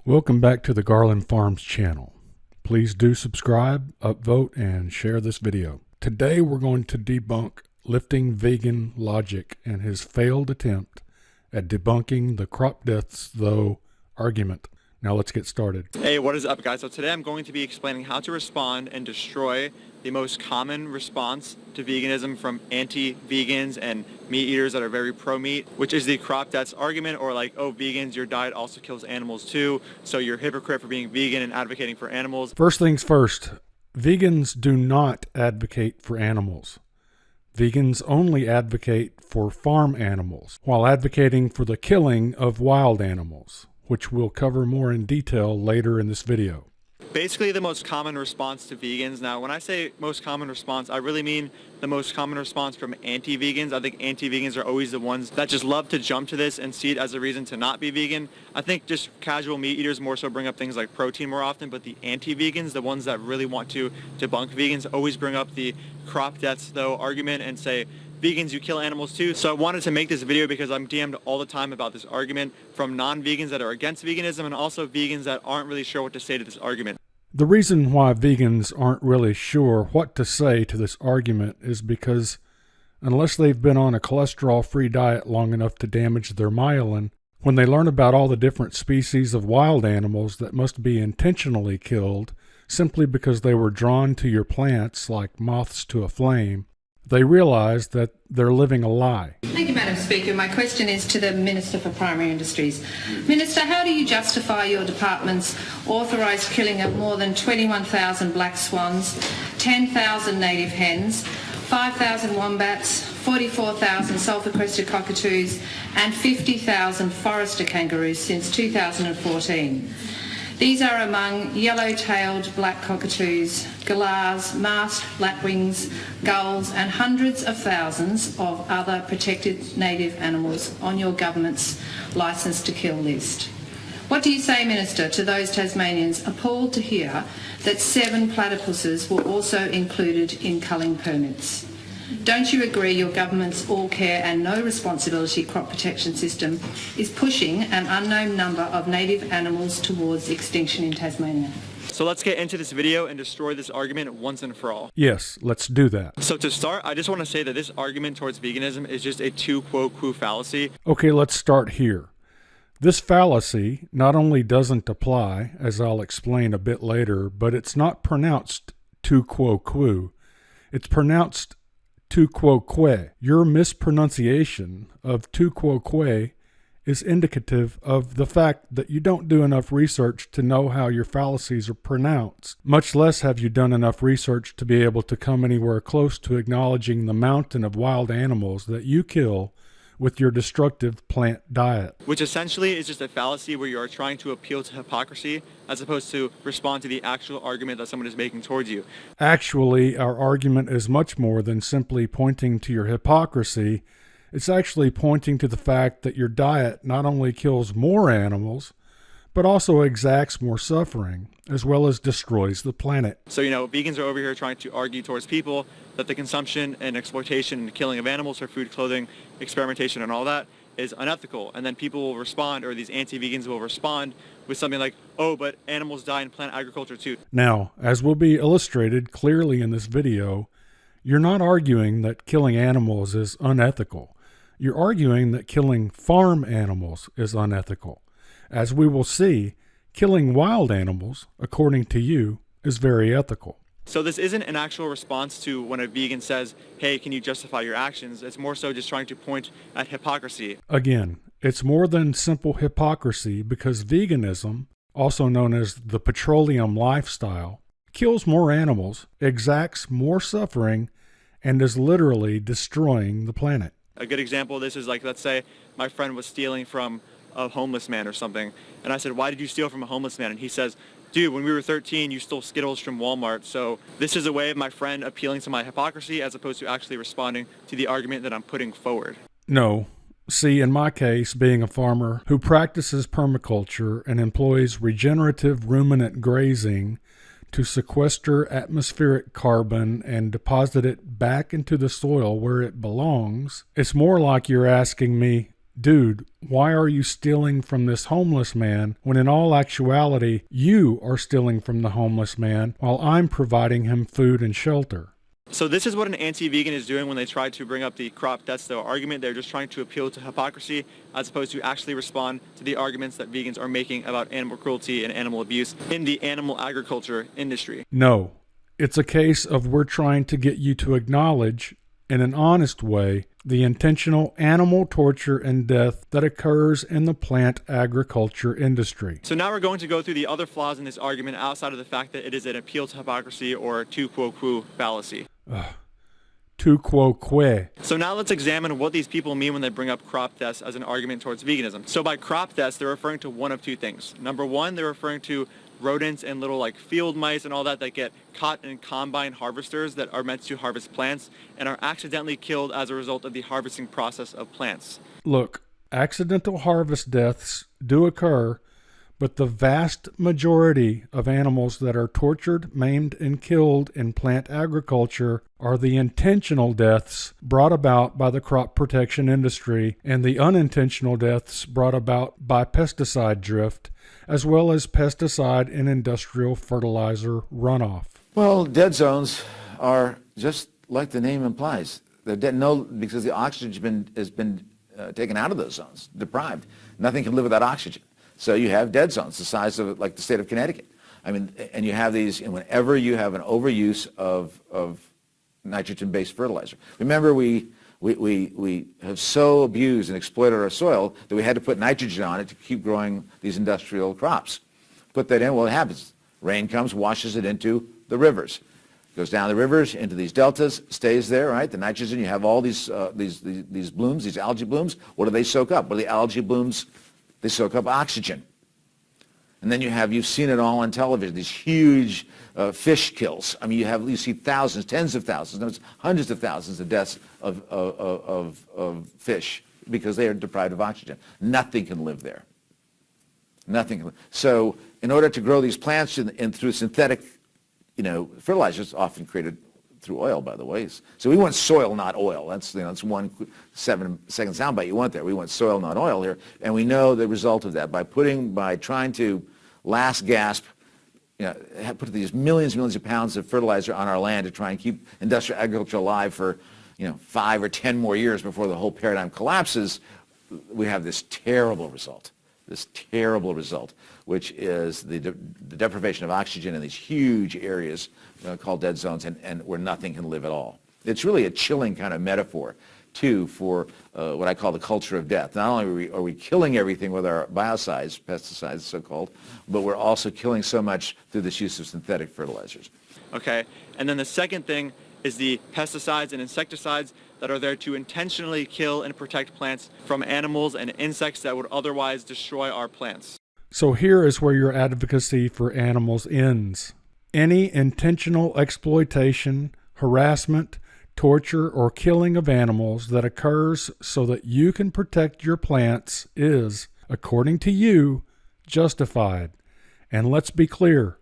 Welcome back to the Garland Farms channel. Please do subscribe, upvote, and share this video. Today we're going to debunk Lifting Vegan Logic and his failed attempt at debunking the crop deaths though argument. Now let's get started. Hey, what is up guys? So today I'm going to be explaining how to respond and destroy the most common response to veganism from anti-vegans and meat eaters that are very pro-meat, which is the crop deaths argument, or like, oh, vegans, your diet also kills animals too, so you're a hypocrite for being vegan and advocating for animals. First things first, vegans do not advocate for animals. Vegans only advocate for farm animals, while advocating for the killing of wild animals, which we'll cover more in detail later in this video. Basically the most common response to vegans. Now, when I say most common response, I really mean the most common response from anti-vegans. I think anti-vegans are always the ones that just love to jump to this and see it as a reason to not be vegan. I think just casual meat eaters more so bring up things like protein more often, but the anti-vegans, the ones that really want to debunk vegans, always bring up the crop deaths though argument and say, vegans, you kill animals too. So I wanted to make this video because I'm DM'd all the time about this argument from non-vegans that are against veganism and also vegans that aren't really sure what to say to this argument. The reason why vegans aren't really sure what to say to this argument is because unless they've been on a cholesterol-free diet long enough to damage their myelin, when they learn about all the different species of wild animals that must be intentionally killed simply because they were drawn to your plants like moths to a flame, they realize that they're living a lie. Thank you, Madam Speaker. My question is to the Minister for Primary Industries. Minister, how do you justify your department's authorised killing of more than 21,000 black swans, 10,000 native hens, 5,000 wombats, 44,000 sulphur-crested cockatoos and 50,000 forester kangaroos since 2014? These are among yellow-tailed black cockatoos, galahs, masked lapwings, gulls and hundreds of thousands of other protected native animals on your government's licence to kill list. What do you say, Minister, to those Tasmanians appalled to hear that 7 platypuses were also included in culling permits? Don't you agree your government's all-care and no-responsibility crop protection system is pushing an unknown number of native animals towards extinction in Tasmania? So let's get into this video and destroy this argument once and for all. Yes, let's do that. So to start, I just want to say that this argument towards veganism is just a tu quo quo fallacy. Okay, let's start here. This fallacy not only doesn't apply, as I'll explain a bit later, but it's not pronounced tu quo quo. It's pronounced tu quo que. Your mispronunciation of tu quo que is indicative of the fact that you don't do enough research to know how your fallacies are pronounced. Much less have you done enough research to be able to come anywhere close to acknowledging the mountain of wild animals that you kill with your destructive plant diet. Which essentially is just a fallacy where you are trying to appeal to hypocrisy as opposed to respond to the actual argument that someone is making towards you. Actually, our argument is much more than simply pointing to your hypocrisy. It's actually pointing to the fact that your diet not only kills more animals, but also exacts more suffering, as well as destroys the planet. So, vegans are over here trying to argue towards people that the consumption and exploitation and killing of animals for food, clothing, experimentation, and all that is unethical. And then people will respond, or these anti-vegans will respond with something like, oh, but animals die in plant agriculture too. Now, as will be illustrated clearly in this video, you're not arguing that killing animals is unethical. You're arguing that killing farm animals is unethical. As we will see, killing wild animals, according to you, is very ethical. So this isn't an actual response to when a vegan says, hey, can you justify your actions? It's more so just trying to point at hypocrisy. Again, it's more than simple hypocrisy because veganism, also known as the petroleum lifestyle, kills more animals, exacts more suffering, and is literally destroying the planet. A good example of this is like, let's say my friend was stealing from a homeless man or something. And I said, why did you steal from a homeless man? And he says, dude, when we were 13, you stole Skittles from Walmart. So this is a way of my friend appealing to my hypocrisy as opposed to actually responding to the argument that I'm putting forward. No. See, in my case, being a farmer who practices permaculture and employs regenerative ruminant grazing to sequester atmospheric carbon and deposit it back into the soil where it belongs, it's more like you're asking me, dude, why are you stealing from this homeless man when in all actuality you are stealing from the homeless man while I'm providing him food and shelter? So this is what an anti-vegan is doing when they try to bring up the crop death though argument. They're just trying to appeal to hypocrisy as opposed to actually respond to the arguments that vegans are making about animal cruelty and animal abuse in the animal agriculture industry. No, it's a case of we're trying to get you to acknowledge, in an honest way, the intentional animal torture and death that occurs in the plant agriculture industry. So now we're going to go through the other flaws in this argument outside of the fact that it is an appeal to hypocrisy or tu quo quo fallacy. Tu quo quo. So now let's examine what these people mean when they bring up crop deaths as an argument towards veganism. So by crop deaths, they're referring to one of two things. Number one, they're referring to rodents and little like field mice and all that get caught in combine harvesters that are meant to harvest plants and are accidentally killed as a result of the harvesting process of plants. Look, accidental harvest deaths do occur, but the vast majority of animals that are tortured, maimed, and killed in plant agriculture are the intentional deaths brought about by the crop protection industry and the unintentional deaths brought about by pesticide drift, as well as pesticide and industrial fertilizer runoff. Well, dead zones are just like the name implies. They're dead, because the oxygen has been taken out of those zones, deprived. Nothing can live without oxygen. So you have dead zones the size of like the state of Connecticut. I mean, and you have these, and whenever you have an overuse of nitrogen-based fertilizer. Remember, we have so abused and exploited our soil that we had to put nitrogen on it to keep growing these industrial crops. Put that in, well, it happens. Rain comes, washes it into the rivers. Goes down the rivers into these deltas, stays there, right? The nitrogen, you have all these blooms, these algae blooms. What do they soak up? What do the algae blooms? They soak up oxygen. And then you've seen it all on television, these huge fish kills. I mean, you see thousands, tens of thousands, no, it's hundreds of thousands of deaths of fish because they are deprived of oxygen. Nothing can live there. Nothing can live. So in order to grow these plants and through synthetic, fertilizers, often created through oil, by the way. So we want soil, not oil. That's 1 7-second soundbite you want there. We want soil, not oil here, and we know the result of that by trying to last gasp, put these millions and millions of pounds of fertilizer on our land to try and keep industrial agriculture alive for 5 or 10 more years before the whole paradigm collapses. We have this terrible result, which is the deprivation of oxygen in these huge areas called dead zones, and where nothing can live at all. It's really a chilling kind of metaphor, too, for what I call the culture of death. Not only are we killing everything with our biocides, pesticides so-called, but we're also killing so much through this use of synthetic fertilizers. Okay, and then the second thing is the pesticides and insecticides that are there to intentionally kill and protect plants from animals and insects that would otherwise destroy our plants. So here is where your advocacy for animals ends. Any intentional exploitation, harassment, torture, or killing of animals that occurs so that you can protect your plants is, according to you, justified. And let's be clear,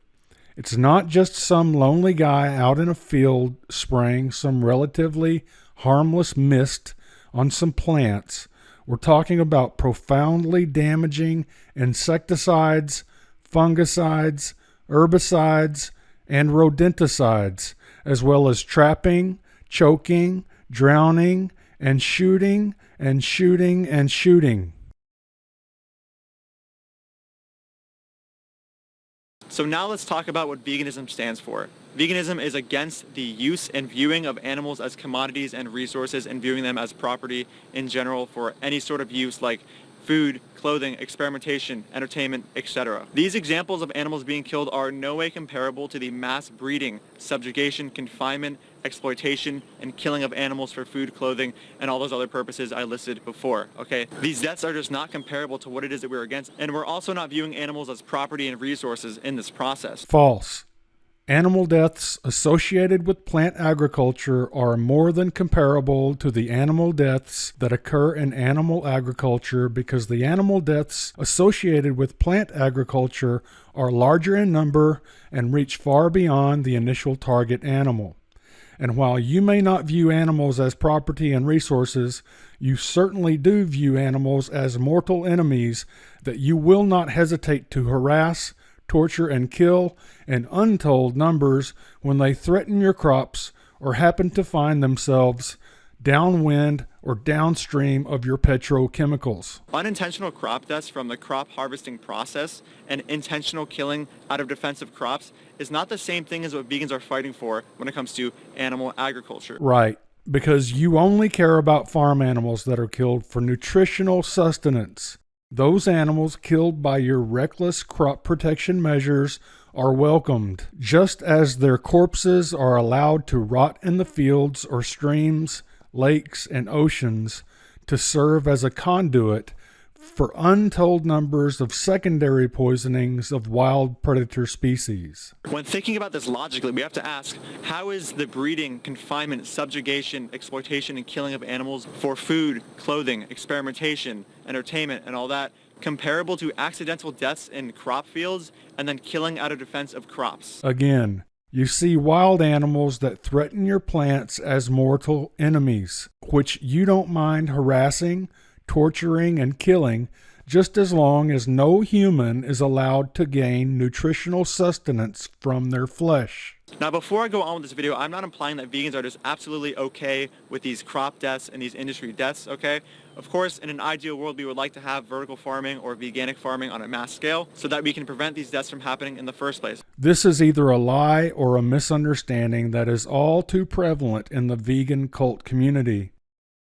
it's not just some lonely guy out in a field spraying some relatively harmless mist on some plants. We're talking about profoundly damaging insecticides, fungicides, herbicides, and rodenticides, as well as trapping, choking, drowning, and shooting, and shooting, and shooting. So now let's talk about what veganism stands for. Veganism is against the use and viewing of animals as commodities and resources and viewing them as property in general for any sort of use like food, clothing, experimentation, entertainment, etc. These examples of animals being killed are in no way comparable to the mass breeding, subjugation, confinement, exploitation, and killing of animals for food, clothing, and all those other purposes I listed before, okay? These deaths are just not comparable to what it is that we're against, and we're also not viewing animals as property and resources in this process. False. Animal deaths associated with plant agriculture are more than comparable to the animal deaths that occur in animal agriculture because the animal deaths associated with plant agriculture are larger in number and reach far beyond the initial target animal. And while you may not view animals as property and resources, you certainly do view animals as mortal enemies that you will not hesitate to harass, torture, and kill in untold numbers when they threaten your crops or happen to find themselves downwind or downstream of your petrochemicals. Unintentional crop deaths from the crop harvesting process and intentional killing out of defensive crops is not the same thing as what vegans are fighting for when it comes to animal agriculture. Right, because you only care about farm animals that are killed for nutritional sustenance. Those animals killed by your reckless crop protection measures are welcomed, just as their corpses are allowed to rot in the fields or streams, lakes, and oceans to serve as a conduit for untold numbers of secondary poisonings of wild predator species. When thinking about this logically, we have to ask, how is the breeding, confinement, subjugation, exploitation, and killing of animals for food, clothing, experimentation, entertainment, and all that comparable to accidental deaths in crop fields and then killing out of defense of crops? Again, you see wild animals that threaten your plants as mortal enemies, which you don't mind harassing, torturing, and killing, just as long as no human is allowed to gain nutritional sustenance from their flesh. Now, before I go on with this video, I'm not implying that vegans are just absolutely okay with these crop deaths and these industry deaths, okay? Of course, in an ideal world, we would like to have vertical farming or veganic farming on a mass scale so that we can prevent these deaths from happening in the first place. This is either a lie or a misunderstanding that is all too prevalent in the vegan cult community.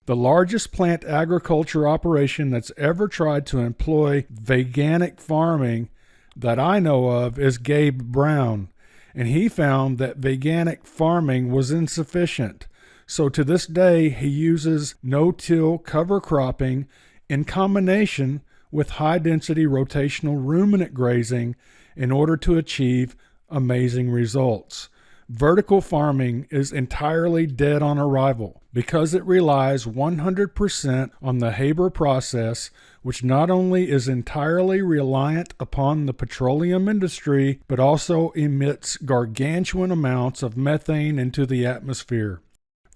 The largest plant agriculture operation that's ever tried to employ veganic farming that I know of is Gabe Brown, and he found that veganic farming was insufficient. So to this day, he uses no-till cover cropping in combination with high-density rotational ruminant grazing in order to achieve amazing results. Vertical farming is entirely dead on arrival because it relies 100% on the Haber process, which not only is entirely reliant upon the petroleum industry, but also emits gargantuan amounts of methane into the atmosphere.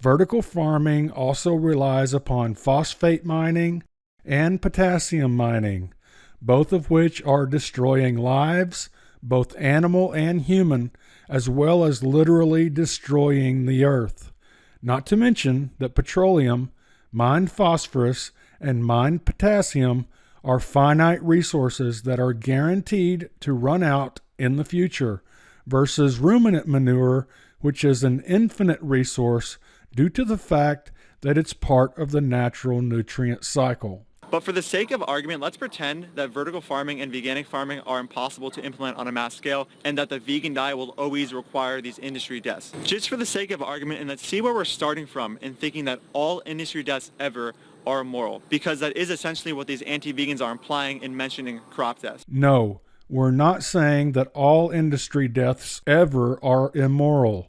Vertical farming also relies upon phosphate mining and potassium mining, both of which are destroying lives, both animal and human, as well as literally destroying the earth. Not to mention that petroleum, mined phosphorus, and mined potassium are finite resources that are guaranteed to run out in the future, versus ruminant manure, which is an infinite resource due to the fact that it's part of the natural nutrient cycle. But for the sake of argument, let's pretend that vertical farming and veganic farming are impossible to implement on a mass scale and that the vegan diet will always require these industry deaths. Just for the sake of argument, and let's see where we're starting from in thinking that all industry deaths ever are immoral, because that is essentially what these anti-vegans are implying in mentioning crop deaths. No, we're not saying that all industry deaths ever are immoral.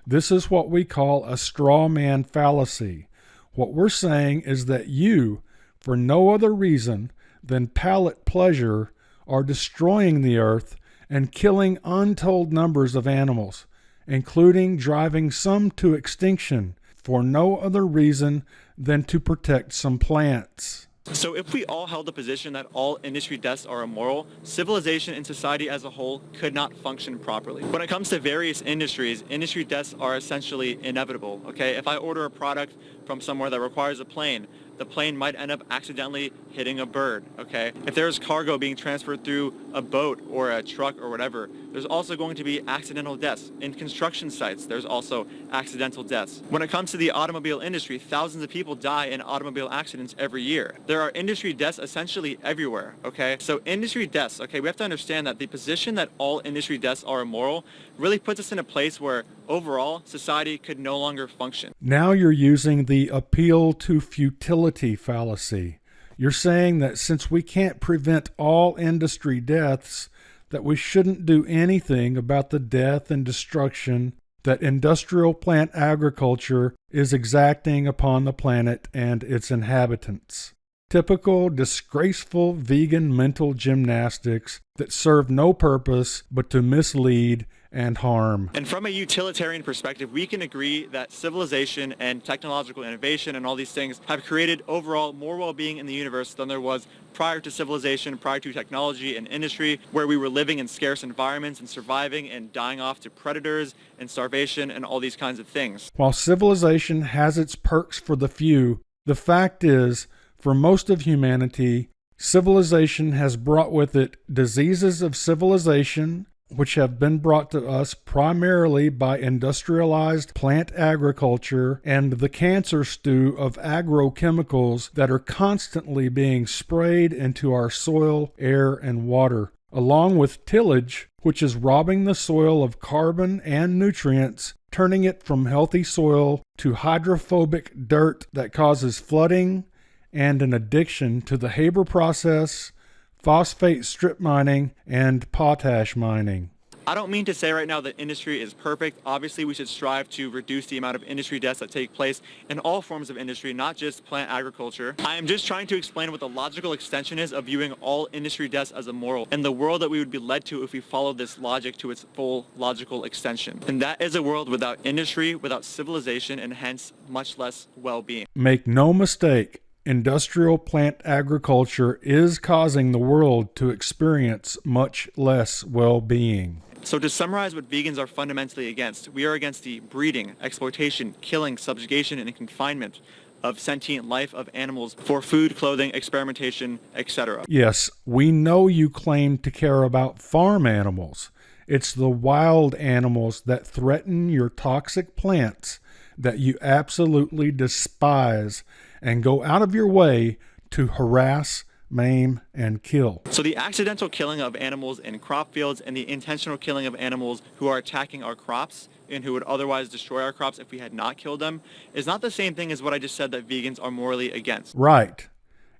This is what we call a straw man fallacy. What we're saying is that you, for no other reason than palate pleasure, are destroying the earth and killing untold numbers of animals, including driving some to extinction for no other reason than to protect some plants. So if we all held the position that all industry deaths are immoral, civilization and society as a whole could not function properly. When it comes to various industries, industry deaths are essentially inevitable, okay? If I order a product from somewhere that requires a plane, the plane might end up accidentally hitting a bird, okay? If there's cargo being transferred through a boat or a truck or whatever, there's also going to be accidental deaths. In construction sites, there's also accidental deaths. When it comes to the automobile industry, thousands of people die in automobile accidents every year. There are industry deaths essentially everywhere, okay? So industry deaths, okay, we have to understand that the position that all industry deaths are immoral really puts us in a place where overall society could no longer function. Now you're using the appeal to futility fallacy. You're saying that since we can't prevent all industry deaths, that we shouldn't do anything about the death and destruction that industrial plant agriculture is exacting upon the planet and its inhabitants. Typical, disgraceful vegan mental gymnastics that serve no purpose but to mislead and harm. And from a utilitarian perspective, we can agree that civilization and technological innovation and all these things have created overall more well-being in the universe than there was prior to civilization, prior to technology and industry, where we were living in scarce environments and surviving and dying off to predators and starvation and all these kinds of things. While civilization has its perks for the few, the fact is, for most of humanity, civilization has brought with it diseases of civilization, which have been brought to us primarily by industrialized plant agriculture and the cancer stew of agrochemicals that are constantly being sprayed into our soil, air, and water, along with tillage, which is robbing the soil of carbon and nutrients, turning it from healthy soil to hydrophobic dirt that causes flooding and an addiction to the Haber process, phosphate strip mining, and potash mining. I don't mean to say right now that industry is perfect. Obviously, we should strive to reduce the amount of industry deaths that take place in all forms of industry, not just plant agriculture. I am just trying to explain what the logical extension is of viewing all industry deaths as immoral and the world that we would be led to if we followed this logic to its full logical extension. And that is a world without industry, without civilization, and hence much less well-being. Make no mistake, industrial plant agriculture is causing the world to experience much less well-being. So to summarize what vegans are fundamentally against, we are against the breeding, exploitation, killing, subjugation, and confinement of sentient life of animals for food, clothing, experimentation, etc. Yes, we know you claim to care about farm animals. It's the wild animals that threaten your toxic plants that you absolutely despise and go out of your way to harass, maim, and kill. So the accidental killing of animals in crop fields and the intentional killing of animals who are attacking our crops and who would otherwise destroy our crops if we had not killed them is not the same thing as what I just said that vegans are morally against. Right.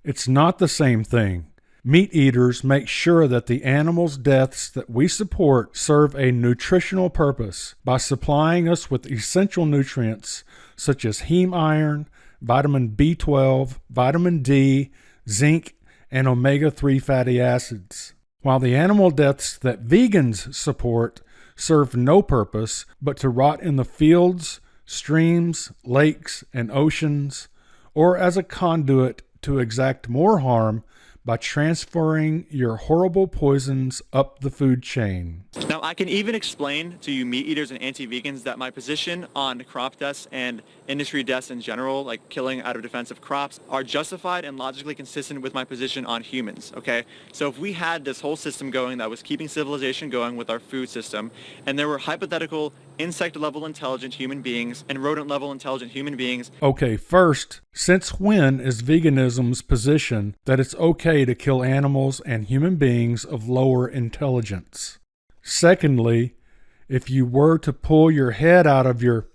It's not the same thing. Meat eaters make sure that the animals' deaths that we support serve a nutritional purpose by supplying us with essential nutrients such as heme iron, vitamin B12, vitamin D, zinc, and omega-3 fatty acids. While the animal deaths that vegans support serve no purpose but to rot in the fields, streams, lakes, and oceans, or as a conduit to exact more harm by transferring your horrible poisons up the food chain. Now, I can even explain to you meat eaters and anti-vegans that my position on crop deaths and industry deaths in general, like killing out of defense of crops, are justified and logically consistent with my position on humans, okay? So if we had this whole system going that was keeping civilization going with our food system, and there were hypothetical insect-level intelligent human beings and rodent-level intelligent human beings. Okay, first, since when is veganism's position that it's okay to kill animals and human beings of lower intelligence? Secondly, if you were to pull your head out of your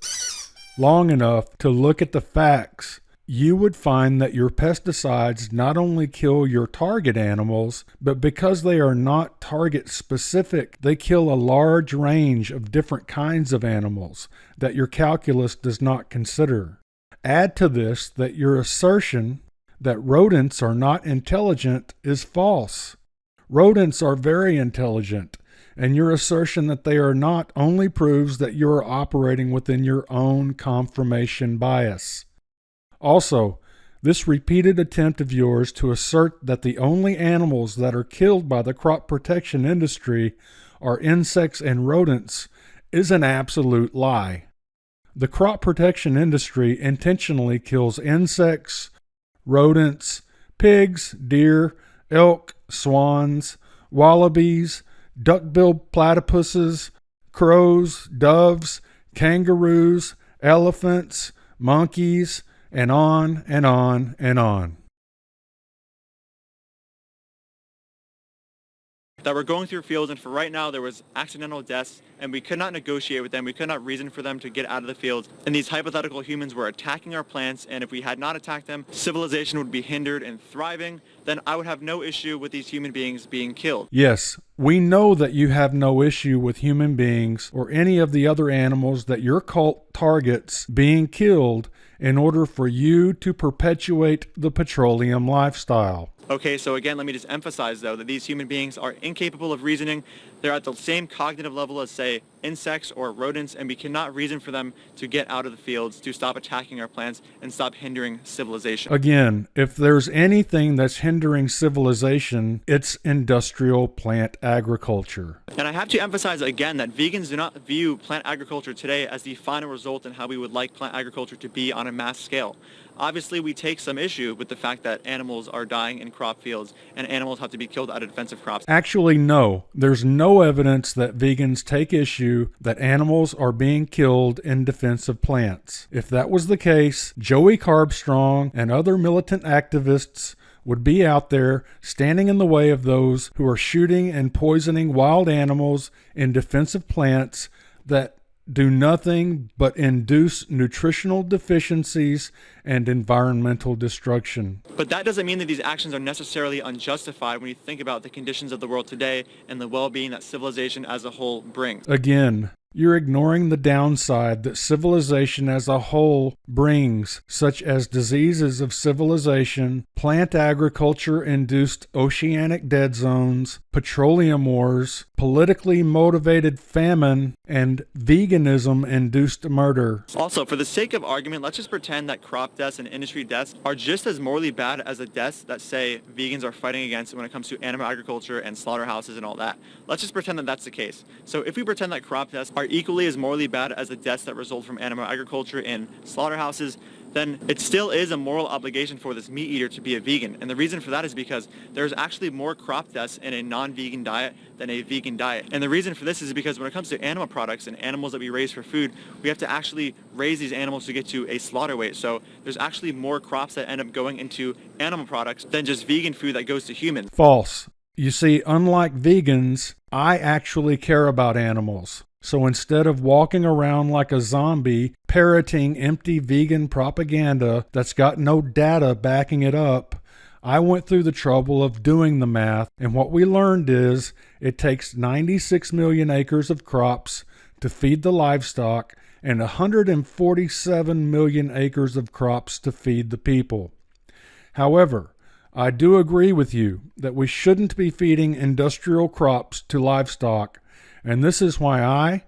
long enough to look at the facts, you would find that your pesticides not only kill your target animals, but because they are not target specific, they kill a large range of different kinds of animals that your calculus does not consider. Add to this that your assertion that rodents are not intelligent is false. Rodents are very intelligent, and your assertion that they are not only proves that you are operating within your own confirmation bias. Also, this repeated attempt of yours to assert that the only animals that are killed by the crop protection industry are insects and rodents is an absolute lie. The crop protection industry intentionally kills insects, rodents, pigs, deer, elk, swans, wallabies, duck-billed platypuses, crows, doves, kangaroos, elephants, monkeys, and on and on and on. That were going through fields, and for right now there was accidental deaths, and we could not negotiate with them, we could not reason for them to get out of the fields, and these hypothetical humans were attacking our plants, and if we had not attacked them, civilization would be hindered and thriving, then I would have no issue with these human beings being killed. Yes, we know that you have no issue with human beings or any of the other animals that your cult targets being killed in order for you to perpetuate the petroleum lifestyle. Okay, so again, let me just emphasize, though, that these human beings are incapable of reasoning. They're at the same cognitive level as, say, insects or rodents, and we cannot reason for them to get out of the fields, to stop attacking our plants, and stop hindering civilization. Again, if there's anything that's hindering civilization, it's industrial plant agriculture. And I have to emphasize again that vegans do not view plant agriculture today as the final result in how we would like plant agriculture to be on a mass scale. Obviously, we take some issue with the fact that animals are dying in crop fields and animals have to be killed out of defensive crops. Actually, no. There's no evidence that vegans take issue that animals are being killed in defense of plants. If that was the case, Joey Carbstrong and other militant activists would be out there standing in the way of those who are shooting and poisoning wild animals in defense of plants that do nothing but induce nutritional deficiencies and environmental destruction. But that doesn't mean that these actions are necessarily unjustified when you think about the conditions of the world today and the well-being that civilization as a whole brings. Again, you're ignoring the downside that civilization as a whole brings, such as diseases of civilization, plant agriculture-induced oceanic dead zones, petroleum wars, politically motivated famine, and veganism-induced murder. Also, for the sake of argument, let's just pretend that crop deaths and industry deaths are just as morally bad as the deaths that, say, vegans are fighting against when it comes to animal agriculture and slaughterhouses and all that. Let's just pretend that that's the case. So if we pretend that crop deaths are equally as morally bad as the deaths that result from animal agriculture in slaughterhouses, then it still is a moral obligation for this meat eater to be a vegan. And the reason for that is because there's actually more crop deaths in a non-vegan diet than a vegan diet. And the reason for this is because when it comes to animal products and animals that we raise for food, we have to actually raise these animals to get to a slaughter weight. So there's actually more crops that end up going into animal products than just vegan food that goes to humans. False. You see, unlike vegans, I actually care about animals. So instead of walking around like a zombie, parroting empty vegan propaganda that's got no data backing it up, I went through the trouble of doing the math, and what we learned is it takes 96 million acres of crops to feed the livestock and 147 million acres of crops to feed the people. However, I do agree with you that we shouldn't be feeding industrial crops to livestock, and this is why I,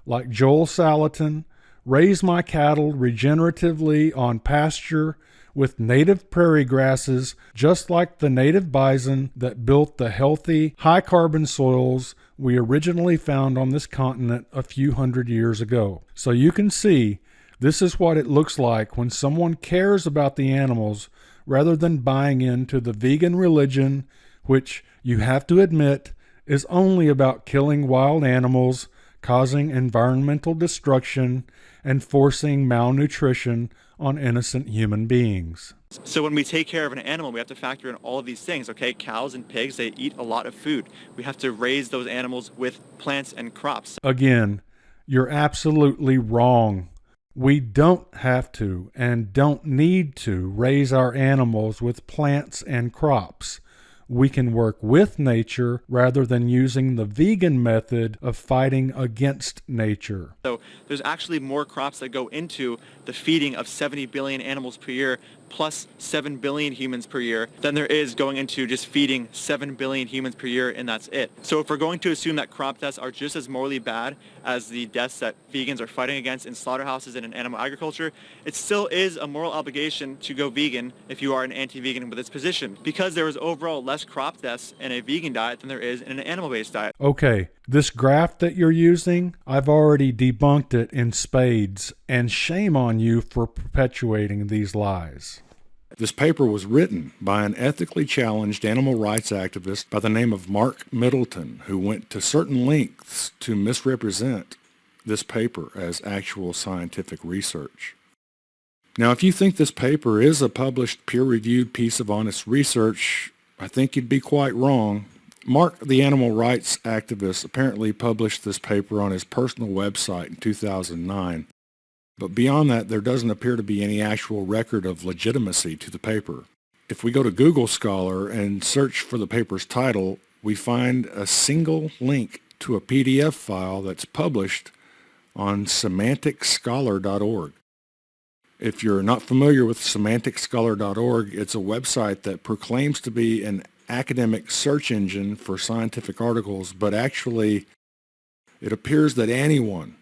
like Joel Salatin, raise my cattle regeneratively on pasture with native prairie grasses, just like the native bison that built the healthy, high-carbon soils we originally found on this continent a few hundred years ago. So you can see, this is what it looks like when someone cares about the animals rather than buying into the vegan religion, which, you have to admit, is only about killing wild animals, causing environmental destruction, and forcing malnutrition on innocent human beings. So when we take care of an animal, we have to factor in all of these things, okay? Cows and pigs, they eat a lot of food. We have to raise those animals with plants and crops. Again, you're absolutely wrong. We don't have to and don't need to raise our animals with plants and crops. We can work with nature rather than using the vegan method of fighting against nature. So there's actually more crops that go into the feeding of 70 billion animals per year plus 7 billion humans per year than there is going into just feeding 7 billion humans per year, and that's it. So if we're going to assume that crop deaths are just as morally bad as the deaths that vegans are fighting against in slaughterhouses and in animal agriculture, it still is a moral obligation to go vegan if you are an anti-vegan with its position, because there is overall less crop deaths in a vegan diet than there is in an animal-based diet. Okay, this graph that you're using, I've already debunked it in spades, and shame on you for perpetuating these lies. This paper was written by an ethically challenged animal rights activist by the name of Mark Middleton, who went to certain lengths to misrepresent this paper as actual scientific research. Now, if you think this paper is a published, peer-reviewed piece of honest research, I think you'd be quite wrong. Mark, the animal rights activist, apparently published this paper on his personal website in 2009. But beyond that, there doesn't appear to be any actual record of legitimacy to the paper. If we go to Google Scholar and search for the paper's title, we find a single link to a PDF file that's published on semanticscholar.org. If you're not familiar with semanticscholar.org, it's a website that proclaims to be an academic search engine for scientific articles, but actually it appears that anyone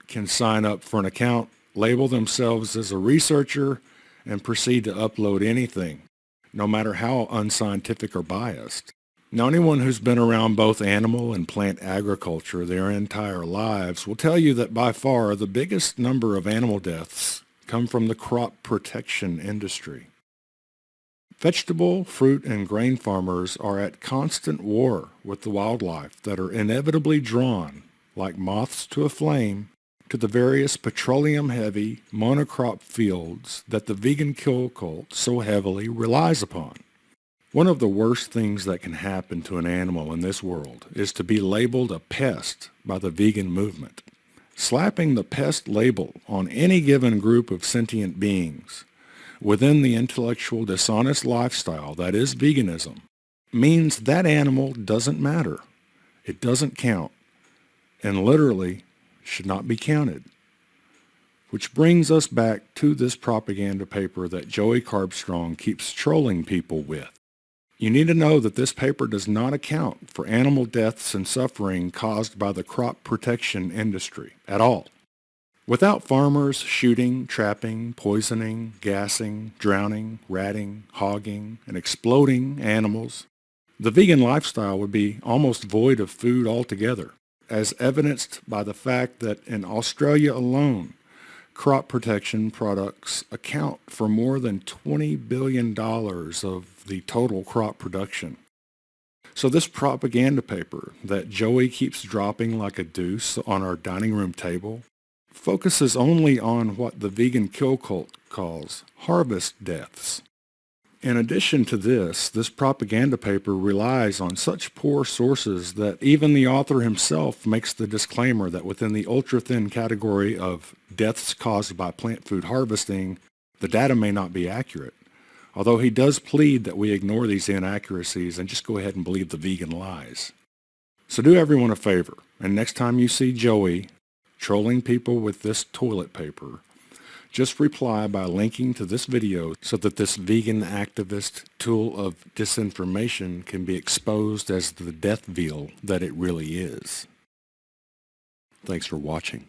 can sign up for an account, label themselves as a researcher, and proceed to upload anything, no matter how unscientific or biased. Now, anyone who's been around both animal and plant agriculture their entire lives will tell you that by far the biggest number of animal deaths come from the crop protection industry. Vegetable, fruit, and grain farmers are at constant war with the wildlife that are inevitably drawn, like moths to a flame, to the various petroleum-heavy monocrop fields that the vegan kill cult so heavily relies upon. One of the worst things that can happen to an animal in this world is to be labeled a pest by the vegan movement. Slapping the pest label on any given group of sentient beings within the intellectual dishonest lifestyle that is veganism means that animal doesn't matter. It doesn't count, and literally should not be counted. Which brings us back to this propaganda paper that Joey Carbstrong keeps trolling people with. You need to know that this paper does not account for animal deaths and suffering caused by the crop protection industry at all. Without farmers shooting, trapping, poisoning, gassing, drowning, ratting, hogging, and exploding animals, the vegan lifestyle would be almost void of food altogether, as evidenced by the fact that in Australia alone, crop protection products account for more than $20 billion of the total crop production. So this propaganda paper that Joey keeps dropping like a deuce on our dining room table focuses only on what the vegan kill cult calls harvest deaths. In addition to this propaganda paper relies on such poor sources that even the author himself makes the disclaimer that within the ultra-thin category of deaths caused by plant food harvesting, the data may not be accurate. Although he does plead that we ignore these inaccuracies and just go ahead and believe the vegan lies. So do everyone a favor, and next time you see Joey trolling people with this toilet paper, just reply by linking to this video so that this vegan activist tool of disinformation can be exposed as the death wheel that it really is. Thanks for watching.